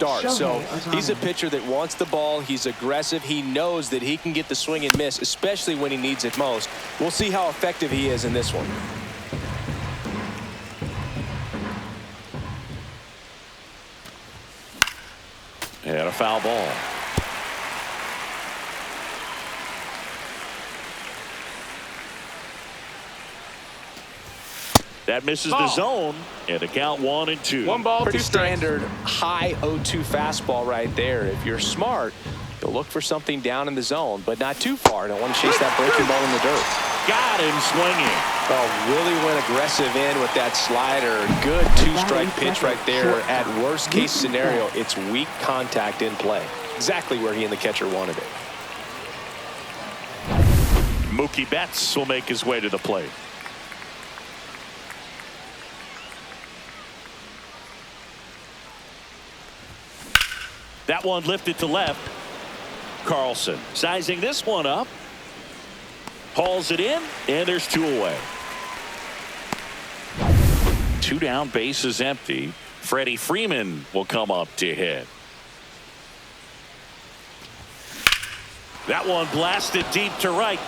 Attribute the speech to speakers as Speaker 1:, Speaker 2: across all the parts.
Speaker 1: start. So he's a pitcher that wants the ball. He's aggressive. He knows that he can get the swing and miss, especially when he needs it most. We'll see how effective he is in this one.
Speaker 2: And a foul ball. That misses the zone, and the count 1-2.
Speaker 1: 1 ball, pretty standard high 0-2 fastball right there. If you're smart, you'll look for something down in the zone, but not too far. Don't want to chase that breaking ball in the dirt.
Speaker 2: Got him swinging.
Speaker 1: Oh, really went aggressive in with that slider. Good 2-strike pitch right there. At worst case scenario, it's weak contact in play. Exactly where he and the catcher wanted it.
Speaker 2: Mookie Betts will make his way to the plate. That one lifted to left. Carlson sizing this one up. Hauls it in, and there's 2 away. 2 down, bases empty. Freddie Freeman will come up to hit. That one blasted deep to right.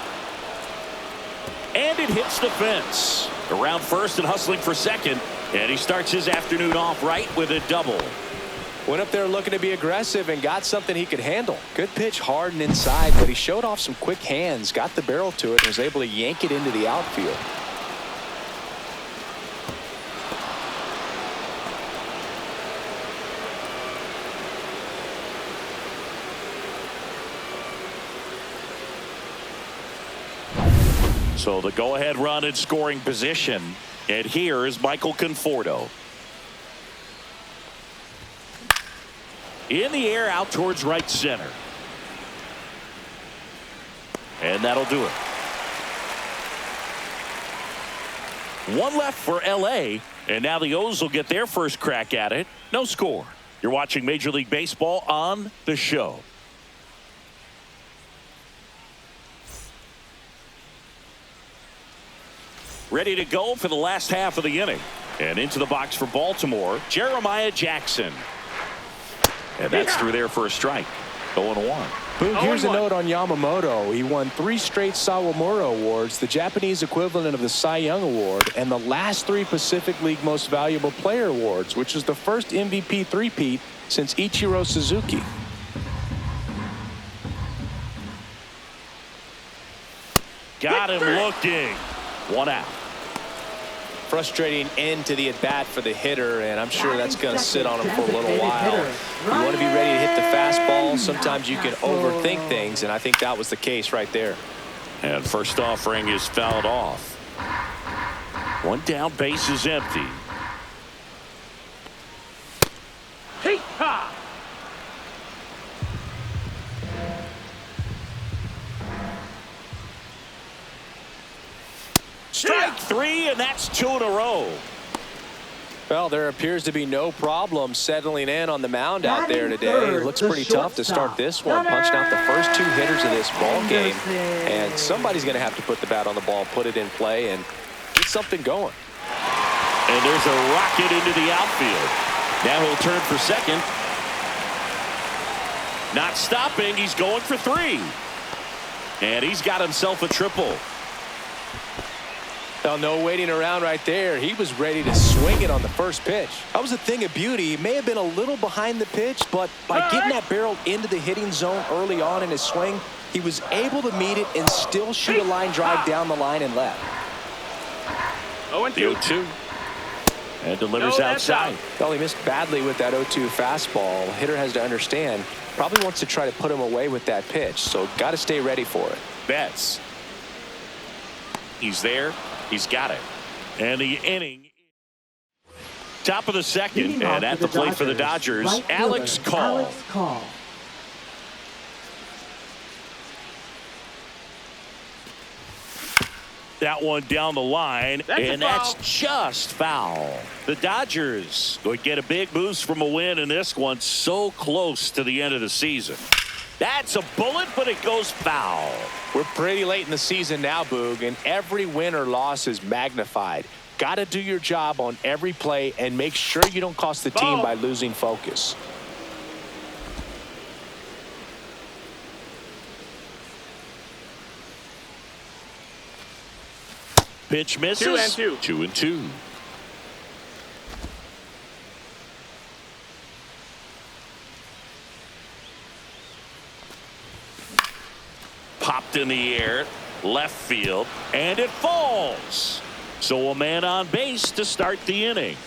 Speaker 2: And it hits the fence. Around first and hustling for second. And he starts his afternoon off right with a double.
Speaker 1: Went up there looking to be aggressive and got something he could handle. Good pitch, hard and inside, but he showed off some quick hands, got the barrel to it, and was able to yank it into the outfield.
Speaker 2: So the go-ahead run in scoring position. And here is Michael Conforto. In the air out towards right center. And that'll do it. 1 left for LA. And now the O's will get their first crack at it. No score. You're watching Major League Baseball on The Show. Ready to go for the last half of the inning. And into the box for Baltimore, Jeremiah Jackson. And that's through there for a strike. 0-1.
Speaker 1: Boom, here's a note on Yamamoto. He won 3 straight Sawamura Awards, the Japanese equivalent of the Cy Young Award, and the last 3 Pacific League Most Valuable Player Awards, which is the first MVP three-peat since Ichiro Suzuki.
Speaker 2: Got him looking. 1 out.
Speaker 1: Frustrating end to the at-bat for the hitter, and I'm sure that's going to sit on him for a little while. You want to be ready to hit the fastball. Sometimes you can overthink things, and I think that was the case right there.
Speaker 2: And first offering is fouled off. 1 down, base is empty. Strike 3, and that's 2 in a row.
Speaker 1: Well, there appears to be no problem settling in on the mound out there today. It looks pretty tough to start this one, punching out the first 2 hitters of this ball game. And somebody's going to have to put the bat on the ball, put it in play, and get something going.
Speaker 2: And there's a rocket into the outfield. Now he'll turn for second. Not stopping. He's going for 3. And he's got himself a triple.
Speaker 1: Well, no waiting around right there. He was ready to swing it on the first pitch. That was a thing of beauty. He may have been a little behind the pitch, but by getting that barrel into the hitting zone early on in his swing, he was able to meet it and still shoot a line drive down the line and left.
Speaker 2: 0-2. And delivers outside.
Speaker 1: Well, he missed badly with that 0-2 fastball. The hitter has to understand, probably wants to try to put him away with that pitch, so got to stay ready for it.
Speaker 2: Betts. He's there. He's got it. And the inning. Top of the second. And at the plate for the Dodgers, Alex Call. That one down the line. And that's just foul. The Dodgers would get a big boost from a win in this one, so close to the end of the season. That's a bullet, but it goes foul.
Speaker 1: We're pretty late in the season now, Boog, and every win or loss is magnified. Got to do your job on every play and make sure you don't cost the team by losing focus.
Speaker 2: pitch misses.
Speaker 3: 2-2.
Speaker 2: 2-2. Popped in the air, left field, and it falls. So a man on base to start the inning.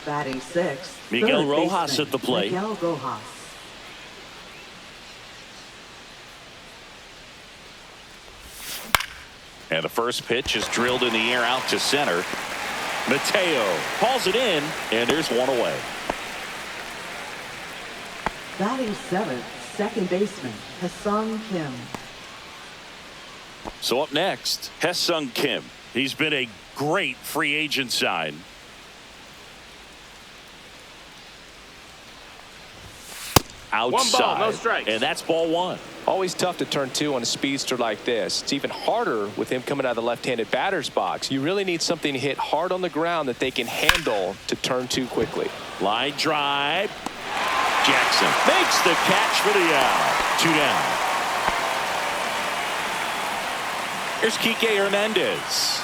Speaker 4: Batting sixth,
Speaker 2: Miguel
Speaker 4: third
Speaker 2: Rojas
Speaker 4: baseman,
Speaker 2: at the plate.
Speaker 4: Miguel Rojas.
Speaker 2: And the first pitch is drilled in the air out to center. Mateo hauls it in, and there's one away.
Speaker 4: Batting seventh, second baseman, Ha-Seong Kim.
Speaker 2: So up next, Ha-Seong Kim. He's been a great free agent sign. Outside.
Speaker 3: 1 ball, no strikes.
Speaker 2: And that's ball 1.
Speaker 1: Always tough to turn 2 on a speedster like this. It's even harder with him coming out of the left-handed batter's box. You really need something to hit hard on the ground that they can handle to turn 2 quickly.
Speaker 2: Line drive. Jackson makes the catch for the out. 2 down. Here's Kike Hernandez.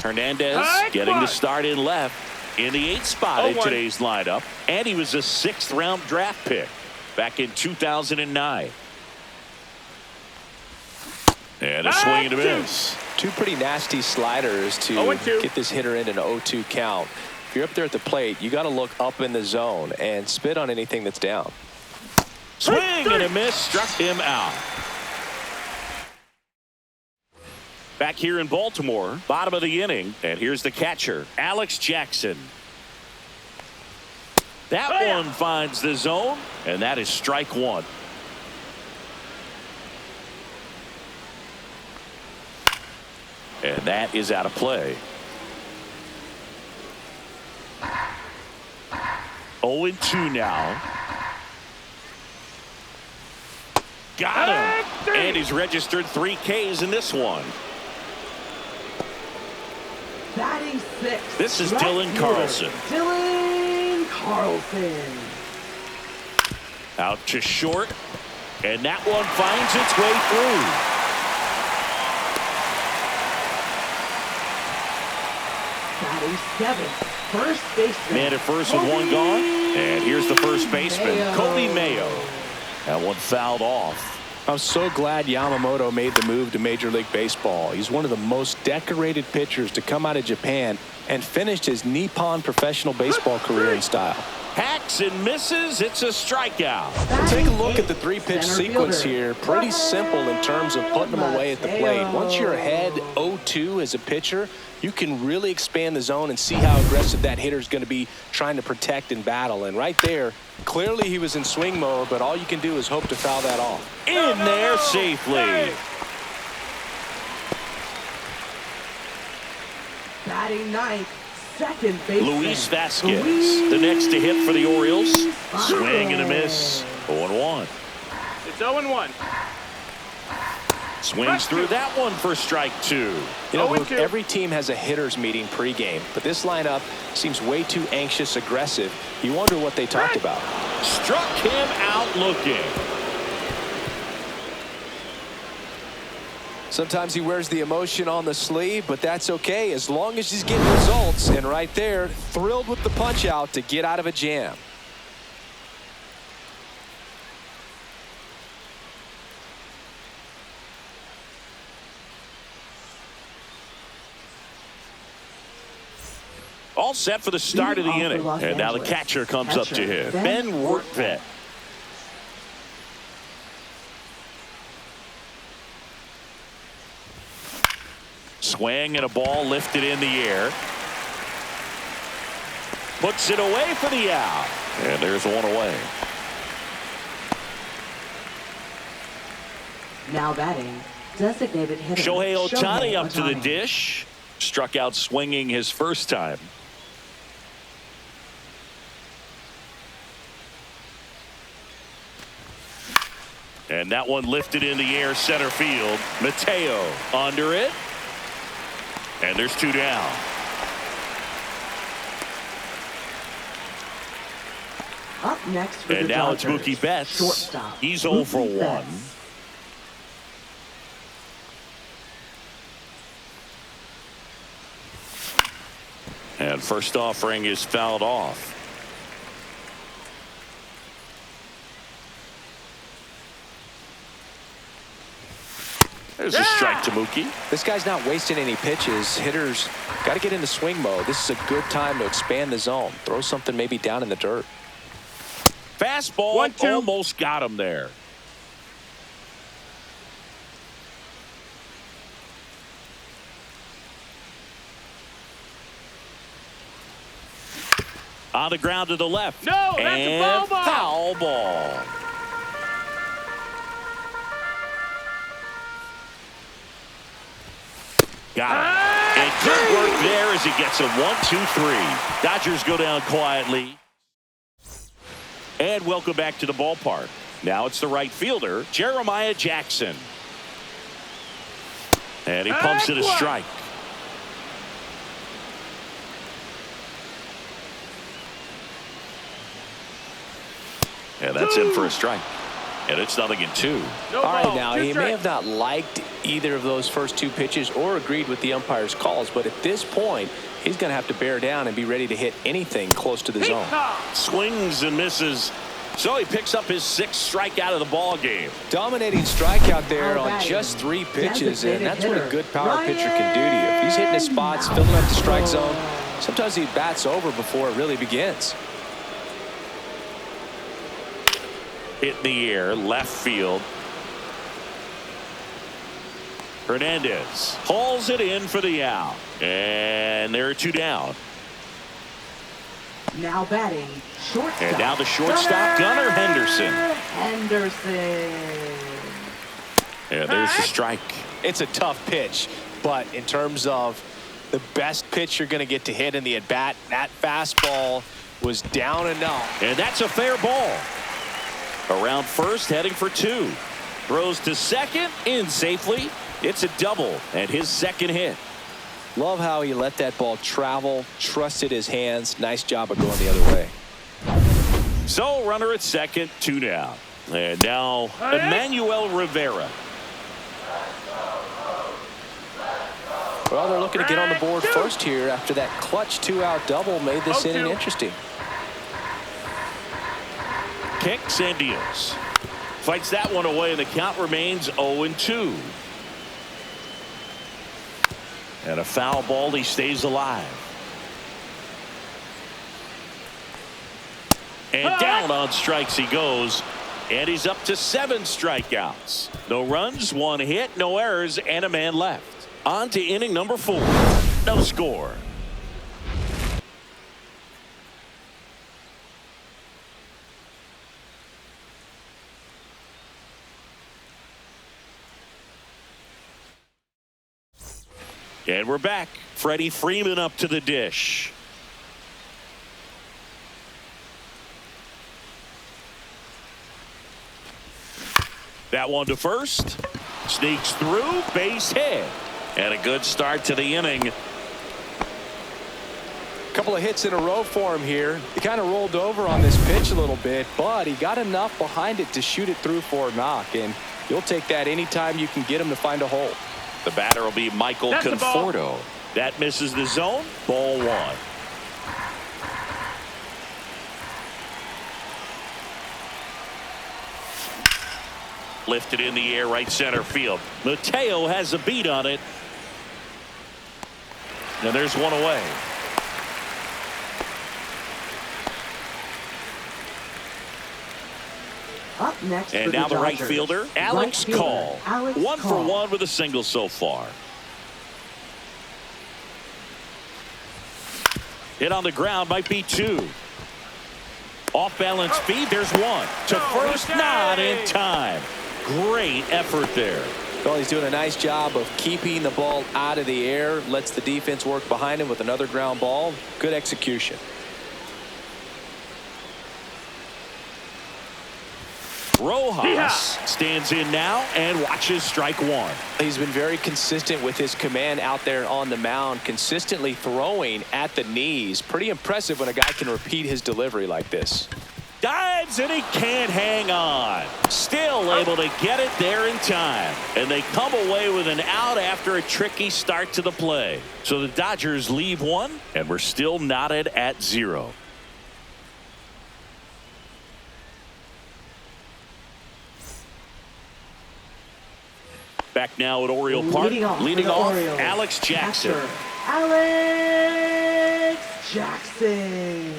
Speaker 2: Hernandez getting the start in left in the 8th spot in today's lineup. And he was a 6th-round draft pick back in 2009. And a swing and a miss.
Speaker 1: 2 pretty nasty sliders to
Speaker 3: 0-2.
Speaker 1: get this hitter in an 0-2 count. If you're up there at the plate, you got to look up in the zone and spit on anything that's down.
Speaker 2: Swing and a miss, struck him out. Back here in Baltimore, bottom of the inning, and here's the catcher, Alex Jackson. That one finds the zone, and that is strike 1. And that is out of play. 0-2 now. Got him. And he's registered 3 Ks in this one.
Speaker 4: Batting sixth.
Speaker 2: This is
Speaker 4: right
Speaker 2: Dylan
Speaker 4: fielder,
Speaker 2: Carlson.
Speaker 4: Dylan Carlson.
Speaker 2: Out to short. And that one finds its way through.
Speaker 4: Batting seventh, first baseman.
Speaker 2: Man at first with 1 gone. And here's the first baseman, Kobe Mayo. That one fouled off.
Speaker 1: I'm so glad Yamamoto made the move to Major League Baseball. He's one of the most decorated pitchers to come out of Japan and finished his Nippon professional baseball career in style.
Speaker 2: Hacks and misses. It's a strikeout.
Speaker 1: Take a look at the 3-pitch sequence here. Pretty simple in terms of putting them away at the plate. Once you're ahead 0-2 as a pitcher, you can really expand the zone and see how aggressive that hitter is going to be trying to protect and battle. And right there, clearly he was in swing mode, but all you can do is hope to foul that off.
Speaker 2: In there safely.
Speaker 4: Batting ninth, second baseman.
Speaker 2: Luis Vasquez, the next to hit for the Orioles. Swing and a miss. 0-1.
Speaker 3: It's 0-1.
Speaker 2: Swings through that one for strike 2.
Speaker 1: You know, Luke, every team has a hitters meeting pregame, but this lineup seems way too anxious, aggressive. You wonder what they talked about.
Speaker 2: Struck him out looking.
Speaker 1: Sometimes he wears the emotion on the sleeve, but that's okay as long as he's getting results. And right there, thrilled with the punch out to get out of a jam.
Speaker 2: All set for the start of the inning. And now the catcher comes up to him. Ben Workvet. Swing and a ball lifted in the air. Puts it away for the out. And there's one away.
Speaker 4: Now batting, designated hitter
Speaker 2: Shohei Ohtani up to the
Speaker 4: Ohtani.
Speaker 2: dish. Struck out swinging his first time. And that one lifted in the air center field. Mateo under it. And there's 2 down.
Speaker 4: Up next for
Speaker 2: And
Speaker 4: the
Speaker 2: now it's
Speaker 4: Dodgers,
Speaker 2: Mookie Betts.
Speaker 4: shortstop.
Speaker 2: He's 0 for
Speaker 4: Mookie
Speaker 2: 1.
Speaker 4: Betts.
Speaker 2: And first offering is fouled off. There's a strike to Mookie.
Speaker 1: This guy's not wasting any pitches. Hitters got to get into swing mode. This is a good time to expand the zone. Throw something maybe down in the dirt.
Speaker 2: Fastball
Speaker 3: 1-2.
Speaker 2: almost got him there. On the ground to the left.
Speaker 3: No, that's
Speaker 2: and
Speaker 3: a foul ball.
Speaker 2: Foul ball. Got it. And good work there as he gets a 1-2-3. Dodgers go down quietly. And welcome back to the ballpark. Now it's the right fielder, Jeremiah Jackson. And he pumps it a strike. And that's in for a strike. And it's 0-2.
Speaker 3: No
Speaker 1: All right,
Speaker 3: ball,
Speaker 1: now,
Speaker 3: 2
Speaker 1: he may
Speaker 3: strikes.
Speaker 1: have not liked either of those first 2 pitches or agreed with the umpire's calls, but at this point, he's going to have to bear down and be ready to hit anything close to the zone.
Speaker 2: Swings and misses. So he picks up his 6th strikeout of the ball game.
Speaker 1: Dominating strikeout there
Speaker 4: All
Speaker 1: on
Speaker 4: right.
Speaker 1: just 3 pitches,
Speaker 4: Designated
Speaker 1: and that's what a
Speaker 4: hitter,
Speaker 1: good power pitcher can do to you. If he's hitting his spots, filling up the strike zone, sometimes he bats over before it really begins.
Speaker 2: Hit in the air, left field. Hernandez hauls it in for the out. And there are 2 down.
Speaker 4: Now batting, shortstop.
Speaker 2: And now the shortstop, Gunnar Henderson.
Speaker 4: Henderson.
Speaker 2: And there's the strike.
Speaker 1: It's a tough pitch, but in terms of the best pitch you're going to get to hit in the at-bat, that fastball was down enough.
Speaker 2: And that's a fair ball. Around first, heading for 2. Throws to second, in safely. It's a double, and his 2nd hit.
Speaker 1: Love how he let that ball travel, trusted his hands. Nice job of going the other way.
Speaker 2: So, runner at second, 2 down. And now, Emmanuel Rivera.
Speaker 1: Well, they're looking to get on the board first here after that clutch 2-out double made this inning interesting.
Speaker 2: Kicks and deals. Fights that one away, and the count remains 0-2. And a foul ball, he stays alive. And down on strikes he goes. And he's up to 7 strikeouts. No runs, 1 hit, no errors, and a man left. On to inning number 4. No score. And we're back. Freddie Freeman up to the dish. That one to first. Sneaks through, base hit. And a good start to the inning.
Speaker 1: Couple of hits in a row for him here. He kind of rolled over on this pitch a little bit, but he got enough behind it to shoot it through for a knock. And you'll take that anytime you can get him to find a hole.
Speaker 2: The batter will be Michael
Speaker 3: That's the ball.
Speaker 2: Conforto. That misses the zone. Ball 1. Lifted in the air, right center field. Mateo has a beat on it. And there's one away.
Speaker 4: Up next
Speaker 2: And
Speaker 4: for
Speaker 2: now the right
Speaker 4: Dodgers,
Speaker 2: fielder, Alex
Speaker 4: right fielder,
Speaker 2: Call.
Speaker 4: Alex
Speaker 2: 1 for
Speaker 4: Call.
Speaker 2: 1 with a single so far. Hit on the ground, might be 2. Off balance speed, there's 1. To first, not in time. Great effort there.
Speaker 1: Well, he's doing a nice job of keeping the ball out of the air. Lets the defense work behind him with another ground ball. Good execution.
Speaker 2: Rojas stands in now and watches strike 1.
Speaker 1: He's been very consistent with his command out there on the mound, consistently throwing at the knees. Pretty impressive when a guy can repeat his delivery like this.
Speaker 2: Dives, and he can't hang on. Still able to get it there in time. And they come away with an out after a tricky start to the play. So the Dodgers leave one, and we're still knotted at 0. Back now at Oriole Park. Leading off Alex Jackson.
Speaker 4: Alex Jackson.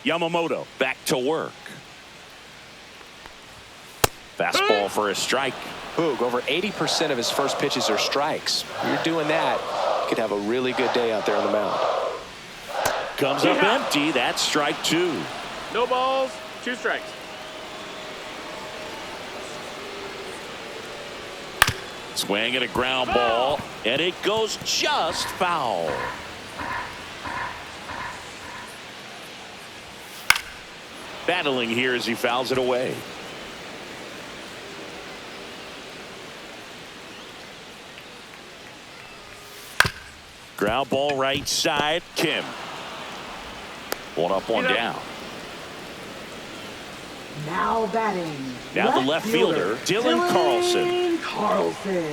Speaker 2: Yamamoto back to work. Fastball for a strike.
Speaker 1: Boog, over 80% of his first pitches are strikes. You're doing that, you could have a really good day out there on the mound.
Speaker 2: Comes up empty. That's strike 2.
Speaker 3: No balls, 2 strikes.
Speaker 2: Swing at a ground ball, and it goes just foul. Battling here as he fouls it away. Ground ball right side. Kim. One up, one down.
Speaker 4: Now batting.
Speaker 2: Now the left fielder, Dylan
Speaker 4: Carlson.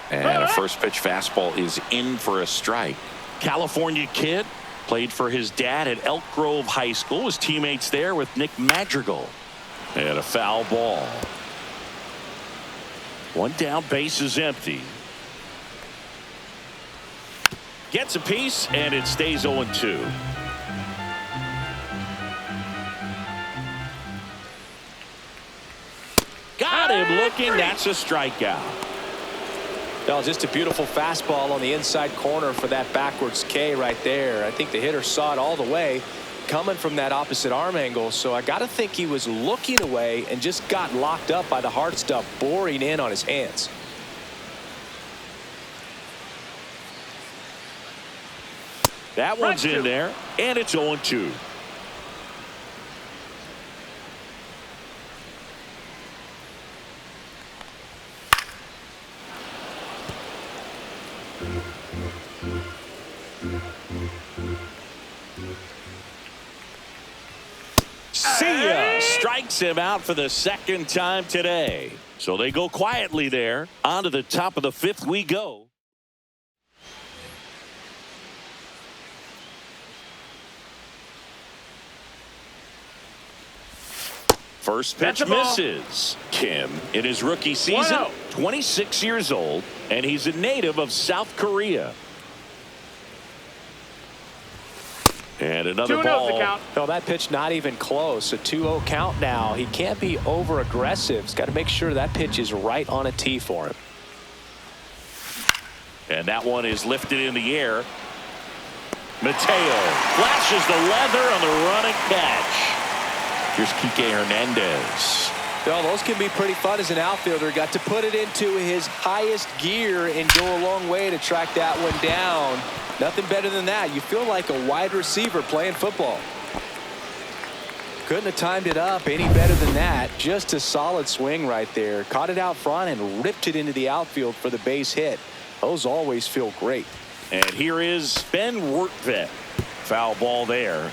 Speaker 2: And a first pitch fastball is in for a strike. California kid, played for his dad at Elk Grove High School. His teammates there with Nick Madrigal. And a foul ball. One down, base is empty. Gets a piece, and it stays 0-2. Got him looking. That's a strikeout.
Speaker 1: No, just a beautiful fastball on the inside corner for that backwards K right there. I think the hitter saw it all the way coming from that opposite arm angle. So I got to think he was looking away and just got locked up by the hard stuff boring in on his hands.
Speaker 2: That one's in there, and it's 0-2. See ya! Strikes him out for the second time today. So they go quietly there. On to the top of the 5th we go. First pitch misses. Kim, in his rookie season, 26 years old, and he's a native of South Korea. And another ball.
Speaker 1: No, that pitch not even close. A 2-0 count now. He can't be over aggressive. He's got to make sure that pitch is right on a tee for him.
Speaker 2: And that one is lifted in the air. Mateo flashes the leather on the running catch. Here's Kike Hernandez.
Speaker 1: Well, those can be pretty fun as an outfielder. Got to put it into his highest gear and go a long way to track that one down. Nothing better than that. You feel like a wide receiver playing football. Couldn't have timed it up any better than that. Just a solid swing right there. Caught it out front and ripped it into the outfield for the base hit. Those always feel great.
Speaker 2: And here is Ben Wertvet. Foul ball there.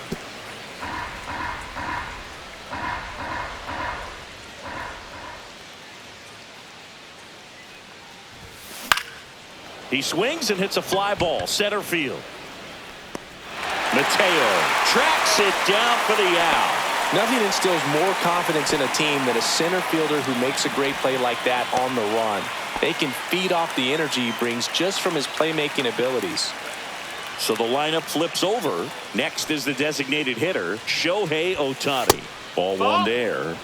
Speaker 2: He swings and hits a fly ball, center field. Mateo tracks it down for the out.
Speaker 1: Nothing instills more confidence in a team than a center fielder who makes a great play like that on the run. They can feed off the energy he brings just from his playmaking abilities.
Speaker 2: So the lineup flips over. Next is the designated hitter, Shohei Ohtani. Ball one there.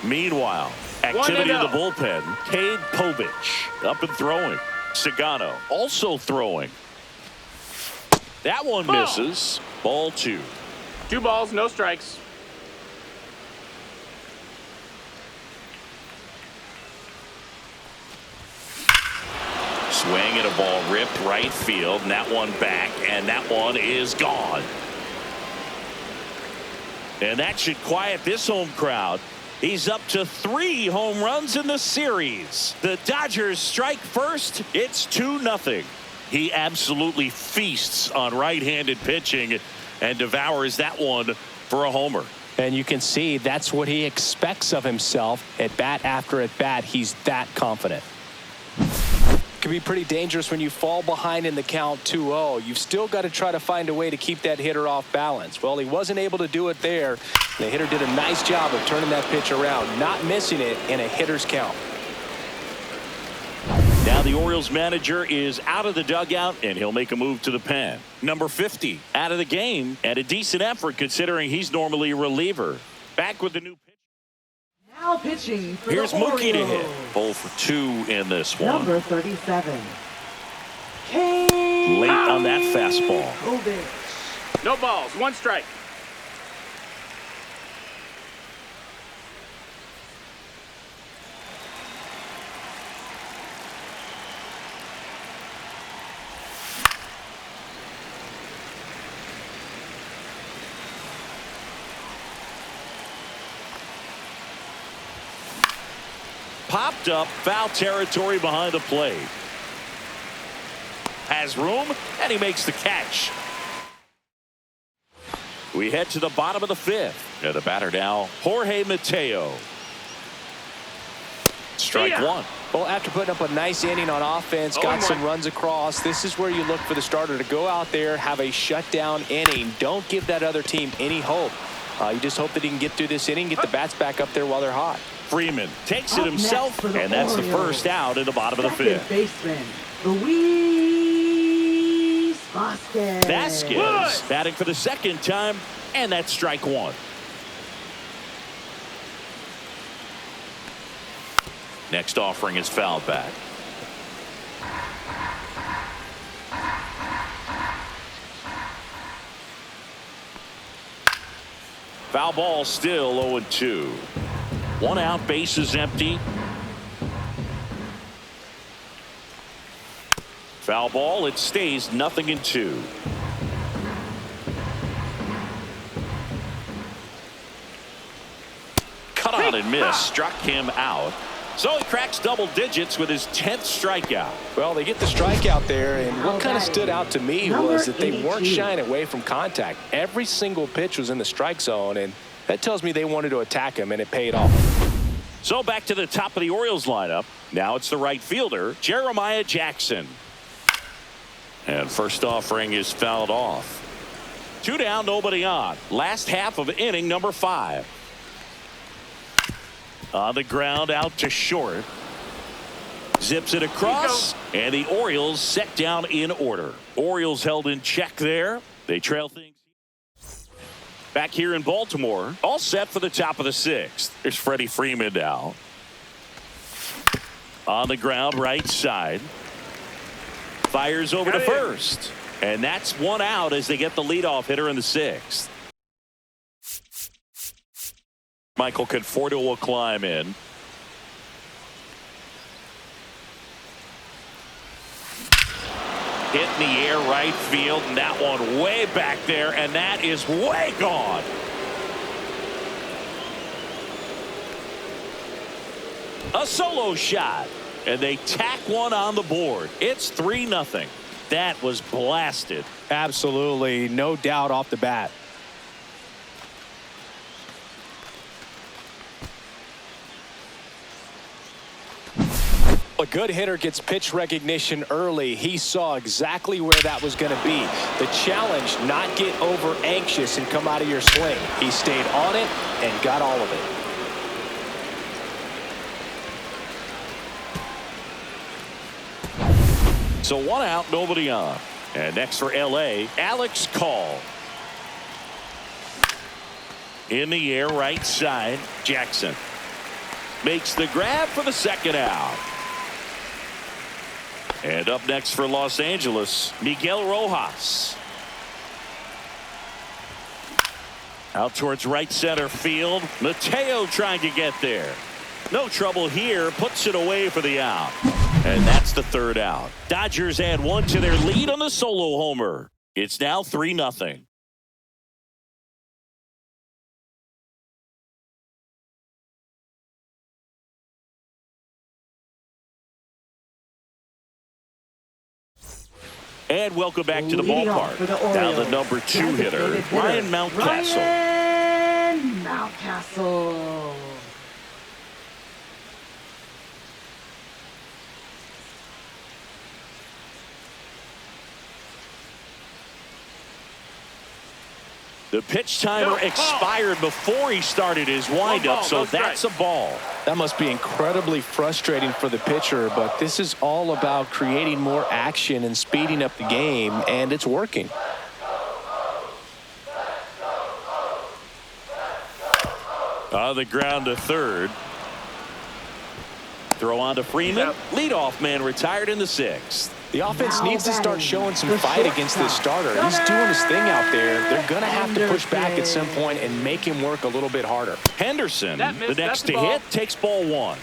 Speaker 2: Meanwhile, activity in the bullpen. Cade Povich up and throwing. Sagano also throwing. That one misses. Ball 2.
Speaker 3: 2 balls, no strikes.
Speaker 2: Swing and a ball ripped right field, and that one back, and that one is gone. And that should quiet this home crowd. He's up to 3 home runs in the series. The Dodgers strike first. It's 2-0. He absolutely feasts on right-handed pitching and devours that one for a homer.
Speaker 1: And you can see that's what he expects of himself at bat after at bat. He's that confident. Can be pretty dangerous when you fall behind in the count 2-0. You've still got to try to find a way to keep that hitter off balance. Well, he wasn't able to do it there. The hitter did a nice job of turning that pitch around, not missing it in a hitter's count.
Speaker 2: Now the Orioles manager is out of the dugout, and he'll make a move to the pen. Number 50 out of the game, and a decent effort considering he's normally a reliever. Back with the new pitch.
Speaker 4: Now pitching for
Speaker 2: Here's
Speaker 4: the
Speaker 2: Mookie to hit.
Speaker 4: Orioles.
Speaker 2: 0 for 2 in this one.
Speaker 4: Number 37.
Speaker 2: Late on that fastball.
Speaker 4: Kovic.
Speaker 3: No balls, 1 strike.
Speaker 2: Popped up, foul territory behind the plate. Has room, and he makes the catch. We head to the bottom of the 5th. And the batter now, Jorge Mateo. Strike one.
Speaker 1: Well, after putting up a nice inning on offense, got some runs across, this is where you look for the starter to go out there, have a shutdown inning. Don't give that other team any hope. You just hope that he can get through this inning, get the bats back up there while they're hot.
Speaker 2: Freeman takes it himself, and that's the first out in the bottom of the 5th.
Speaker 4: Baseman, Luis Vasquez.
Speaker 2: Vasquez batting for the 2nd time, and that's strike one. Next offering is fouled back. Foul ball, still 0-2. 1 out, base is empty. Foul ball, it stays 0-2. Cut on and miss, struck him out. So he cracks double digits with his 10th strikeout.
Speaker 1: Well, they get the strikeout there, and what kind of stood out to me was that they weren't shying away from contact. Every single pitch was in the strike zone, and that tells me they wanted to attack him, and it paid off.
Speaker 2: So back to the top of the Orioles lineup. Now it's the right fielder, Jeremiah Jackson. And first offering is fouled off. 2 down, nobody on. Last half of inning number 5. On the ground, out to short. Zips it across, and the Orioles set down in order. Orioles held in check there. They trail things. Back here in Baltimore, all set for the top of the 6th. There's Freddie Freeman now. On the ground, right side. Fires over to first. And that's 1 out as they get the leadoff hitter in the 6th. Michael Conforto will climb in. Hit in the air right field, and that one way back there, and that is way gone. A solo shot, and they tack one on the board. It's 3-0. That was blasted.
Speaker 1: Absolutely, no doubt off the bat. A good hitter gets pitch recognition early. He saw exactly where that was going to be. The challenge, not get over anxious and come out of your swing. He stayed on it and got all of
Speaker 2: it. So 1 out, nobody on. And next for LA, Alex Call. In the air, right side, Jackson makes the grab for the 2nd out. And up next for Los Angeles, Miguel Rojas. Out towards right center field. Mateo trying to get there. No trouble here. Puts it away for the out. And that's the 3rd out. Dodgers add 1 to their lead on the solo homer. It's now 3-0. And welcome back to the
Speaker 4: Leading off
Speaker 2: ballpark.
Speaker 4: for the
Speaker 2: Now the
Speaker 4: Orioles,
Speaker 2: number 2 hitter, Ryan Mountcastle.
Speaker 4: Ryan Mountcastle.
Speaker 2: The pitch timer expired before he started his windup, so that's a ball.
Speaker 1: That must be incredibly frustrating for the pitcher, but this is all about creating more action and speeding up the game, and it's working.
Speaker 2: On the ground to third. Throw on to Freeman. Leadoff man retired in the 6th.
Speaker 1: The offense
Speaker 4: Now
Speaker 1: needs to start
Speaker 4: batting,
Speaker 1: showing some
Speaker 4: the
Speaker 1: fight against this
Speaker 4: shortstop,
Speaker 1: starter. He's doing his thing out there. They're going to have to push back at some
Speaker 4: Henderson.
Speaker 1: point and make him work a little bit harder.
Speaker 2: Henderson,
Speaker 3: That missed,
Speaker 2: the next
Speaker 3: that's the
Speaker 2: to
Speaker 3: ball.
Speaker 2: hit, takes ball 1.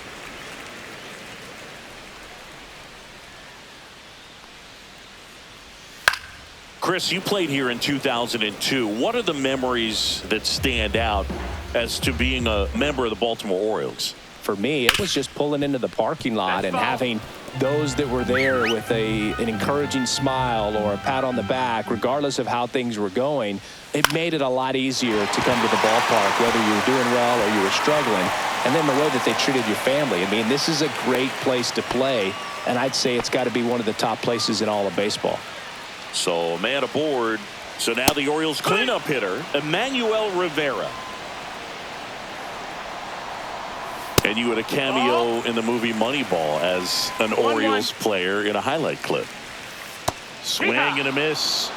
Speaker 2: Chris, you played here in 2002. What are the memories that stand out as to being a member of the Baltimore Orioles?
Speaker 1: For me, it was just pulling into the parking lot and having those that were there with an encouraging smile or a pat on the back, regardless of how things were going. It made it a lot easier to come to the ballpark, whether you were doing well or you were struggling. And then the way that they treated your family. I mean, this is a great place to play, and I'd say it's got to be one of the top places in all of baseball.
Speaker 2: So, a man aboard. So now the Orioles cleanup hitter, Emmanuel Rivera. And you had a cameo in the movie Moneyball as an Orioles player in a highlight clip. Swing and a miss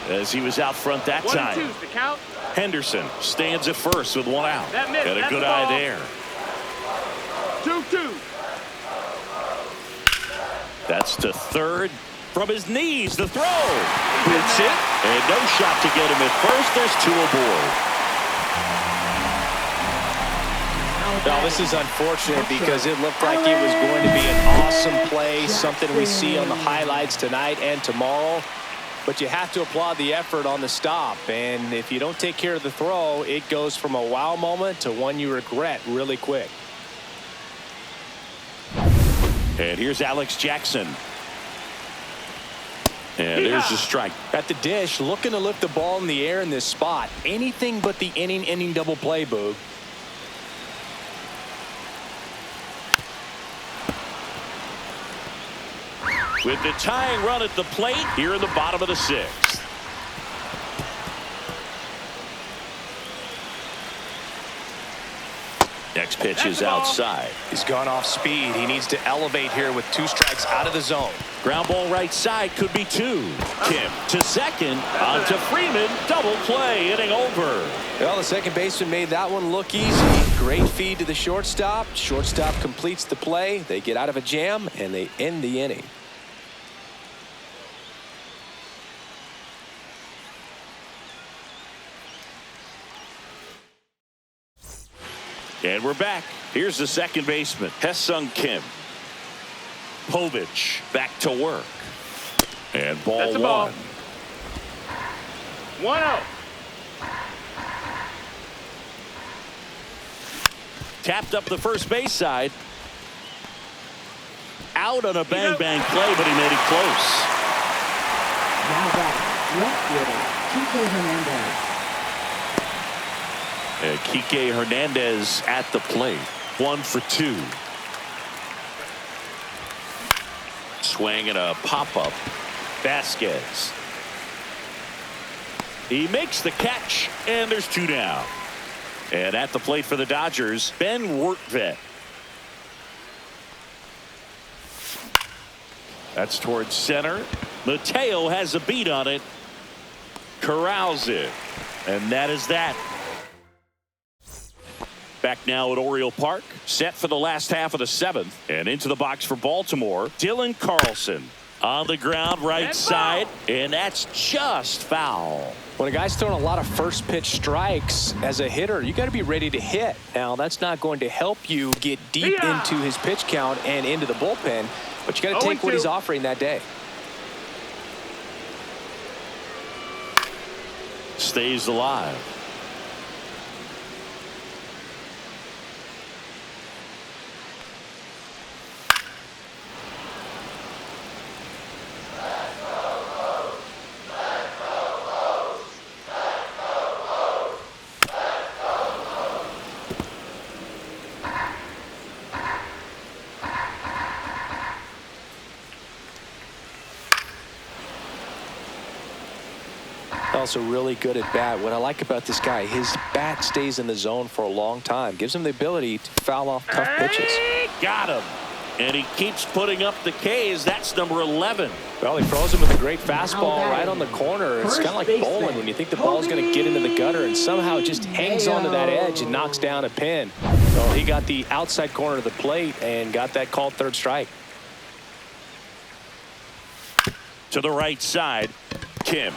Speaker 2: as he was out front that
Speaker 3: 1
Speaker 2: time.
Speaker 3: and 2's the count.
Speaker 2: Henderson stands at first with 1 out.
Speaker 3: That missed,
Speaker 2: Got a
Speaker 3: that's
Speaker 2: good
Speaker 3: the
Speaker 2: eye
Speaker 3: ball.
Speaker 2: there.
Speaker 3: 2-2.
Speaker 2: That's to third. From his knees, the throw. Hits it. And no shot to get him at first. There's 2 aboard.
Speaker 1: Now, this is unfortunate because it looked like it was going to be an awesome play, something we see on the highlights tonight and tomorrow. But you have to applaud the effort on the stop. And if you don't take care of the throw, it goes from a wow moment to one you regret really quick.
Speaker 2: And here's Alex Jackson. And there's the strike.
Speaker 1: At the dish, looking to lift the ball in the air in this spot. Anything but the inning double play, Boog.
Speaker 2: With the tying run at the plate here in the bottom of the 6th. Next pitch is outside.
Speaker 1: He's gone off speed. He needs to elevate here with 2 strikes out of the zone.
Speaker 2: Ground ball right side, could be 2. Kim to second, on to Freeman, double play, inning over.
Speaker 1: Well, the second baseman made that one look easy. Great feed to the shortstop. Shortstop completes the play. They get out of a jam, and they end the inning.
Speaker 2: And we're back. Here's the second baseman, Hesung Kim. Povich back to work. And ball
Speaker 3: That's a ball.
Speaker 2: 1.
Speaker 3: 1-0.
Speaker 2: Tapped up the first base side. Out on a bang-bang play, but he made it close.
Speaker 4: Now batting, left fielder, Kike Hernandez.
Speaker 2: Kike Hernandez at the plate. 1 for 2. Swing and a pop-up. Vasquez. He makes the catch, and there's 2 down. And at the plate for the Dodgers, Ben Wertvet. That's towards center. Mateo has a beat on it. Corrals it. And that is that. Back now at Oriole Park, set for the last half of the 7th. And into the box for Baltimore, Dylan Carlson. On the ground, right side, and that's just foul.
Speaker 1: When a guy's throwing a lot of first pitch strikes as a hitter, you got to be ready to hit. Now, that's not going to help you get deep into his pitch count and into the bullpen, but you got to take what he's offering that day.
Speaker 2: Stays alive.
Speaker 1: Also really good at bat. What I like about this guy, his bat stays in the zone for a long time. Gives him the ability to foul off tough pitches.
Speaker 2: Got him. And he keeps putting up the Ks. That's number 11.
Speaker 1: Well, he throws him with a great fastball right on the corner. It's kind of like bowling when you think the ball's going to get into the gutter and somehow it just hangs onto that edge and knocks down a pin. Well, he got the outside corner of the plate and got that called third strike.
Speaker 2: To the right side, Kim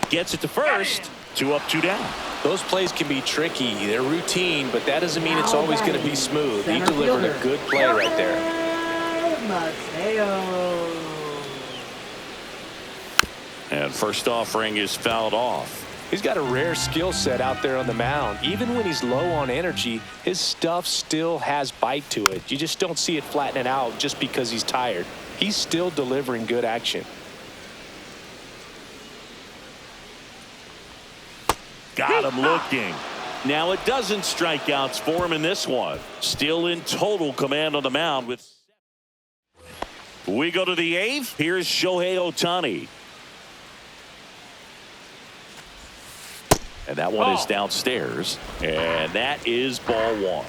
Speaker 2: gets it to first. 2 up, 2 down.
Speaker 1: Those plays can be tricky. They're routine, but that doesn't mean it's always going to be smooth. He delivered a good play right there.
Speaker 2: And first offering is fouled off.
Speaker 1: He's got a rare skill set out there on the mound. Even when he's low on energy, his stuff still has bite to it. You just don't see it flattening out just because he's tired. He's still delivering good action.
Speaker 2: Got him looking. Now a dozen strikeouts for him in this one. Still in total command on the mound with. We go to the 8th. Here's Shohei Ohtani. And that one is downstairs. And that is ball 1.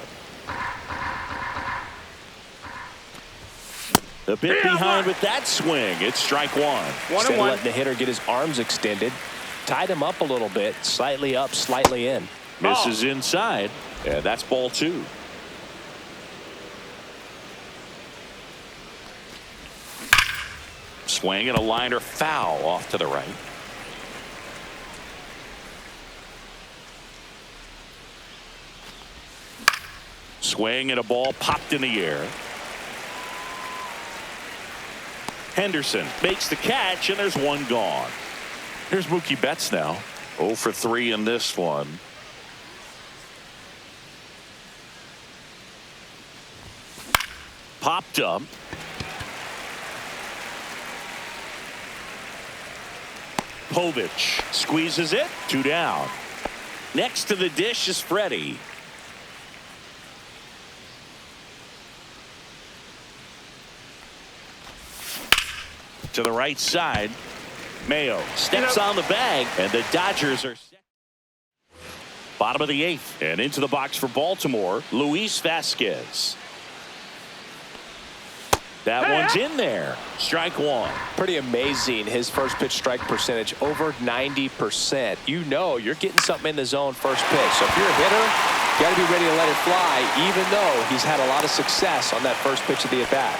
Speaker 2: A bit behind with that swing. It's strike 1.
Speaker 1: Instead of letting the hitter get his arms extended, tied him up a little bit, slightly up, slightly in.
Speaker 2: Misses inside, and that's ball 2. Swing and a liner foul off to the right. Swing and a ball popped in the air. Henderson makes the catch, and there's one gone. Here's Mookie Betts now. 0 for 3 in this one. Popped up. Povich squeezes it. 2 down. Next to the dish is Freddie. To the right side. Mayo steps on the bag, and the Dodgers are set. Bottom of the 8th, and into the box for Baltimore, Luis Vasquez. That one's in there. Strike 1.
Speaker 1: Pretty amazing. His first pitch strike percentage over 90%. You know you're getting something in the zone first pitch. So if you're a hitter, you got to be ready to let it fly, even though he's had a lot of success on that first pitch of the at-bat.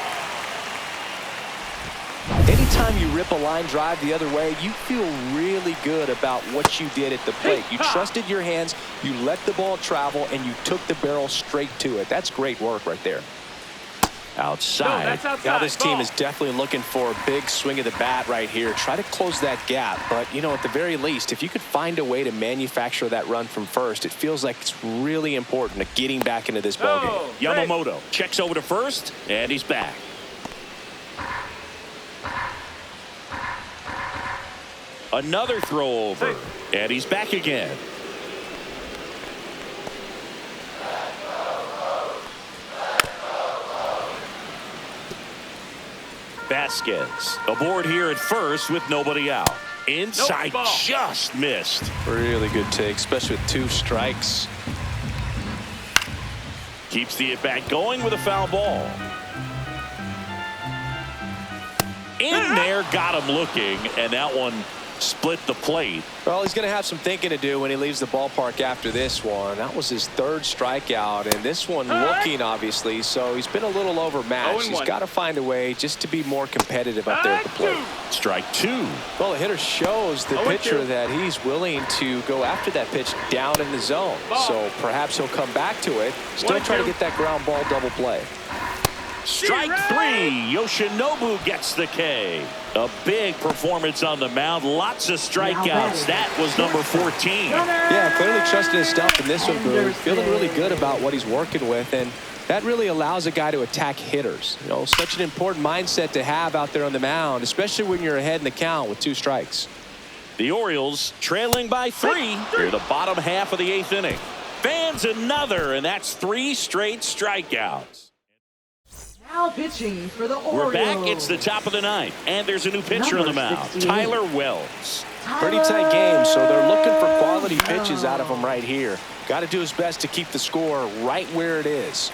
Speaker 1: Anytime you rip a line drive the other way, you feel really good about what you did at the plate. You trusted your hands, you let the ball travel, and you took the barrel straight to it. That's great work right there.
Speaker 2: Outside.
Speaker 3: No, that's outside.
Speaker 1: Now this team is definitely looking for a big swing of the bat right here. Try to close that gap. But, you know, at the very least, if you could find a way to manufacture that run from first, it feels like it's really important to getting back into this ballgame.
Speaker 2: Yamamoto checks over to first, and he's back. Another throw over, and he's back again. Vasquez aboard here at first with nobody out. Inside, just missed.
Speaker 1: Really good take, especially with 2 strikes.
Speaker 2: Keeps the at-bat going with a foul ball. In there, got him looking, and that one split the plate.
Speaker 1: Well, he's going to have some thinking to do when he leaves the ballpark after this one. That was his 3rd strikeout, and this one looking, obviously, so he's been a little overmatched. He's got to find a way just to be be more competitive up there at the plate.
Speaker 2: Strike 2.
Speaker 1: Well, the hitter shows the pitcher that he's willing to go after that pitch down in the zone. So perhaps he'll come back to it. Still trying to get that ground ball double play.
Speaker 2: Strike 3. Yoshinobu gets the K. A big performance on the mound. Lots of strikeouts. That was number 14.
Speaker 1: Yeah, clearly trusting his stuff in this one, Boone. Feeling really good about what he's working with, and that really allows a guy to attack hitters. You know, such an important mindset to have out there on the mound, especially when you're ahead in the count with 2 strikes.
Speaker 2: The Orioles trailing by 3 near the bottom half of the 8th inning. Fans another, and that's 3 straight strikeouts.
Speaker 4: Now pitching for the Orioles.
Speaker 2: We're back. It's the top of the ninth, and there's a new pitcher on the mound,
Speaker 4: 68.
Speaker 2: Tyler Wells.
Speaker 1: Pretty tight game, so they're looking for quality pitches out of him right here. Got to do his best to keep the score right where it is.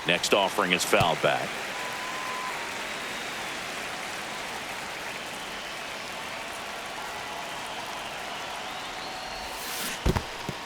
Speaker 2: Next offering is fouled back.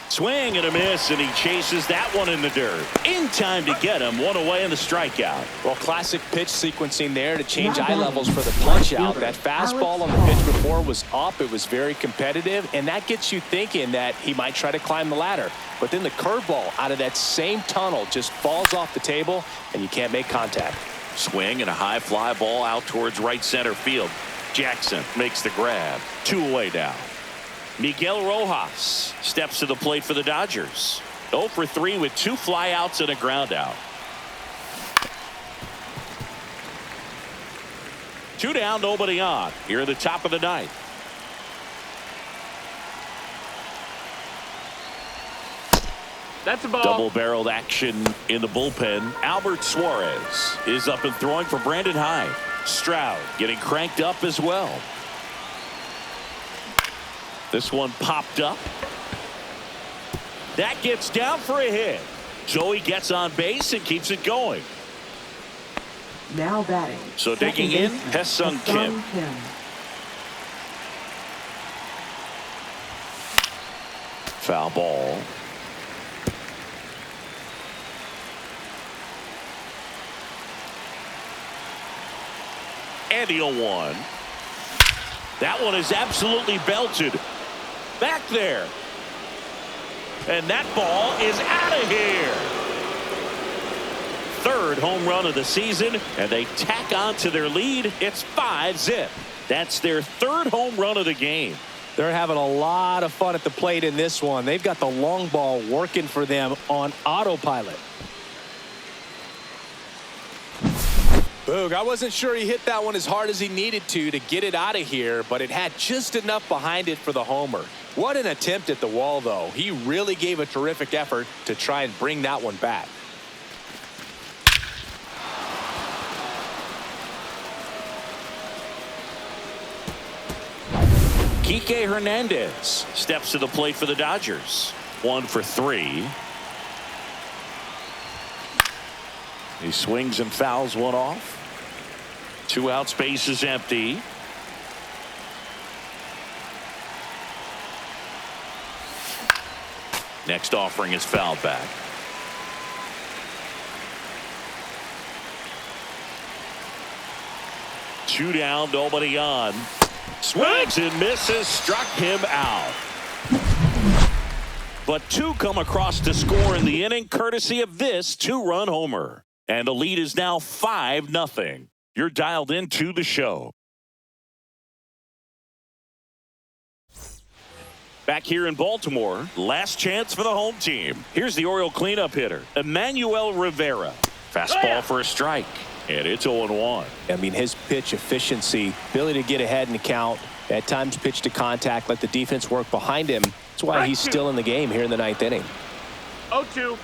Speaker 2: Swing and a miss, and he chases that one in the dirt. In time to get him. One away in the strikeout.
Speaker 1: Well, classic pitch sequencing there to change eye levels for the punch out. That fastball on the pitch before was up. It was very competitive, and that gets you thinking that he might try to climb the ladder. But then the curveball out of that same tunnel just falls off the table, and you can't make contact.
Speaker 2: Swing and a high fly ball out towards right center field. Jackson makes the grab. 2 away now. Miguel Rojas steps to the plate for the Dodgers. 0 for 3 with 2 flyouts and a ground out. 2 down, nobody on. Here at the top of the ninth.
Speaker 3: That's a ball.
Speaker 2: Double-barreled action in the bullpen. Albert Suarez is up and throwing for Brandon Hyde. Stroud getting cranked up as well. This one popped up. That gets down for a hit. So he gets on base and keeps it going.
Speaker 4: Now batting.
Speaker 2: So digging in, Hesung Kim. Foul ball. And the 0-1. That one is absolutely belted. Back there. And that ball is out of here. 3rd home run of the season, and they tack on to their lead. It's 5-zip. That's their 3rd home run of the game.
Speaker 1: They're having a lot of fun at the plate in this one. They've got the long ball working for them on autopilot. Boog, I wasn't sure he hit that one as hard as he needed to get it out of here, but it had just enough behind it for the homer. What an attempt at the wall, though. He really gave a terrific effort to try and bring that one back.
Speaker 2: Kike Hernandez steps to the plate for the Dodgers. 1 for 3. He swings and fouls one off. 2 outs, base is empty. Next offering is fouled back. Two down, nobody on. Swings and misses, struck him out. But 2 come across to score in the inning, courtesy of this 2-run homer. And the lead is now 5-0. You're dialed into the show. Back here in Baltimore, last chance for the home team. Here's the Oriole cleanup hitter, Emmanuel Rivera. Fastball for a strike, and it's 0-1.
Speaker 1: I mean, his pitch efficiency, ability to get ahead in the count, at times pitch to contact, let the defense work behind him. That's why he's still in the game here in the 9th inning.
Speaker 3: 0-2.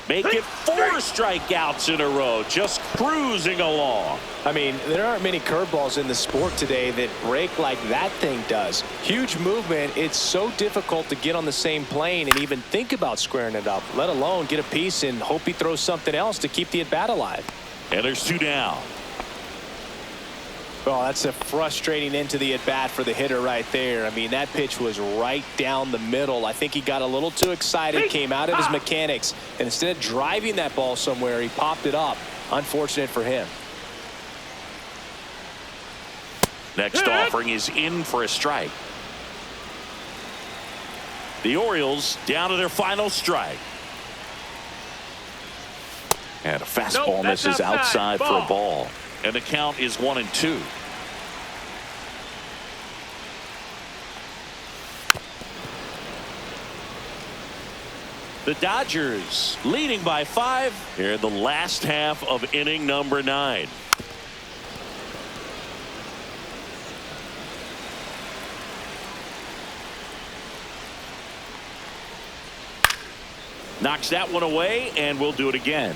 Speaker 2: Make it 4 strikeouts in a row, just cruising along.
Speaker 1: I mean, there aren't many curveballs in the sport today that break like that thing does. Huge movement. It's so difficult to get on the same plane and even think about squaring it up, let alone get a piece and hope he throws something else to keep the at-bat alive.
Speaker 2: And there's 2 down.
Speaker 1: Oh, that's a frustrating end to the at-bat for the hitter right there. I mean, that pitch was right down the middle. I think he got a little too excited, came out of his mechanics, and instead of driving that ball somewhere, he popped it up. Unfortunate for him.
Speaker 2: Next offering is in for a strike. The Orioles down to their final strike. And a fastball misses outside for a ball. And the count is 1-2. The Dodgers leading by 5 here in the last half of inning number 9. Knocks that one away, and we'll do it again.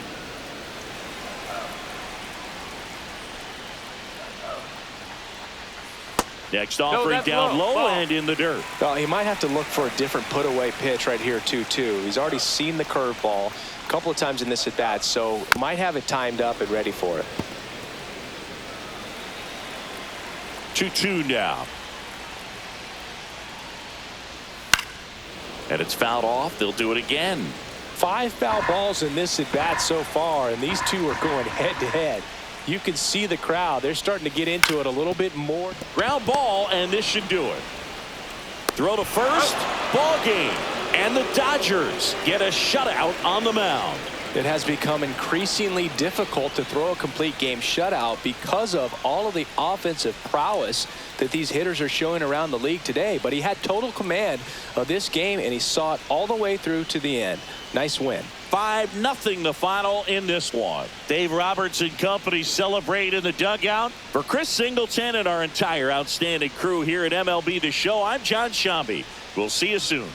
Speaker 2: Next offering down low and in the dirt.
Speaker 1: Well, he might have to look for a different put-away pitch right here, 2-2. He's already seen the curveball a couple of times in this at-bat, so might have it timed up and ready for it.
Speaker 2: 2-2 now. And it's fouled off. They'll do it again.
Speaker 1: 5 foul balls in this at-bat so far, and these two are going head-to-head. You can see the crowd. They're starting to get into it a little bit more.
Speaker 2: Ground ball, and this should do it. Throw to first. Ball game. And the Dodgers get a shutout on the mound.
Speaker 1: It has become increasingly difficult to throw a complete game shutout because of all of the offensive prowess that these hitters are showing around the league today. But he had total command of this game, and he saw it all the way through to the end. Nice win.
Speaker 2: 5-0 the final in this one. Dave Roberts and company celebrate in the dugout. For Chris Singleton and our entire outstanding crew here at MLB The Show, I'm John Shambi. We'll see you soon.